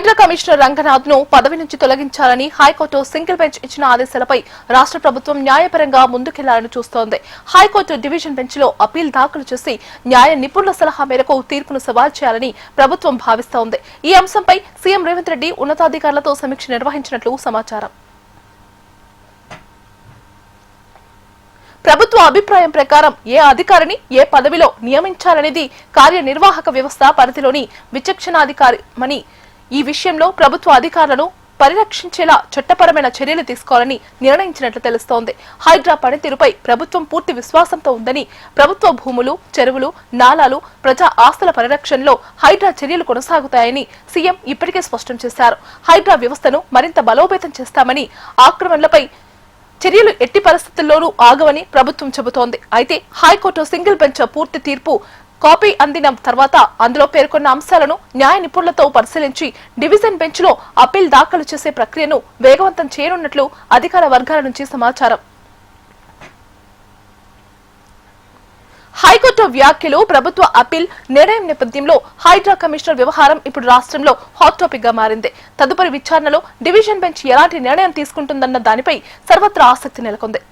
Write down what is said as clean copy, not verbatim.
Hydraa commissioner Ranganath ను పదవి నుంచి తొలగించాలని హైకోర్టు సింగిల్ బెంచ్ ఇచ్చిన ఆదేశాలపై రాష్ట్ర ప్రభుత్వం న్యాయపరంగా ముందుకెళ్లాలని చూస్తోంది. హైకోర్టు డివిజన్ బెంచ్ లో అప్పీల్ దాఖలు చేసి న్యాయ నిపుణుల సలహా మేరకు తీర్పును సవాల్ చేయాలని ప్రభుత్వం భావిస్తోంది. ఈ అంశంపై సీఎం రేవంత్ రెడ్డి ఉన్నతాధికారులతో సమీక్ష నిర్వహించినట్లు సమాచారం. ప్రభుత్వ అభిప్రాయం ప్రకారం ఏ అధికారిని ఏ పదవిలో నియమించాలనేది కార్యనిర్వాహక వ్యవస్థ పరిధిలోని విచక్షణాధికారమని, ఈ విషయంలో ప్రభుత్వ అధికారులను పరిరక్షించేలా చట్టపరమైన చర్యలు తీసుకోవాలని నిర్ణయించినట్లు తెలుస్తోంది. హైడ్రా పనితీరుపై ప్రభుత్వం పూర్తి విశ్వాసంతో ఉందని, ప్రభుత్వ భూములు, చెరువులు, నాలాలు, ప్రజా ఆస్తుల పరిరక్షణలో హైడ్రా చర్యలు కొనసాగుతాయని సీఎం ఇప్పటికే స్పష్టం చేశారు. హైడ్రా వ్యవస్థను మరింత బలోపేతం చేస్తామని, ఆక్రమణలపై చర్యలు ఎట్టి పరిస్థితుల్లోనూ ఆగవని ప్రభుత్వం చెబుతోంది. అయితే హైకోర్టు సింగిల్ బెంచ్ పూర్తి తీర్పు కాపీ అందిన తర్వాత అందులో పేర్కొన్న అంశాలను న్యాయ నిపుణులతో పరిశీలించి డివిజన్ బెంచ్ లో అప్పీల్ దాఖలు చేసే ప్రక్రియను వేగవంతం చేయనున్నట్లు అధికార వర్గాల నుంచి సమాచారం. హైకోర్టు వ్యాఖ్యలు, ప్రభుత్వ అప్పీల్ నిర్ణయం నేపథ్యంలో హైడ్రా కమిషనర్ వ్యవహారం ఇప్పుడు రాష్ట్రంలో హాట్ టాపిక్ గా మారింది. తదుపరి విచారణలో డివిజన్ బెంచ్ ఎలాంటి నిర్ణయం తీసుకుంటుందన్న దానిపై సర్వత్రా ఆసక్తి నెలకొంది.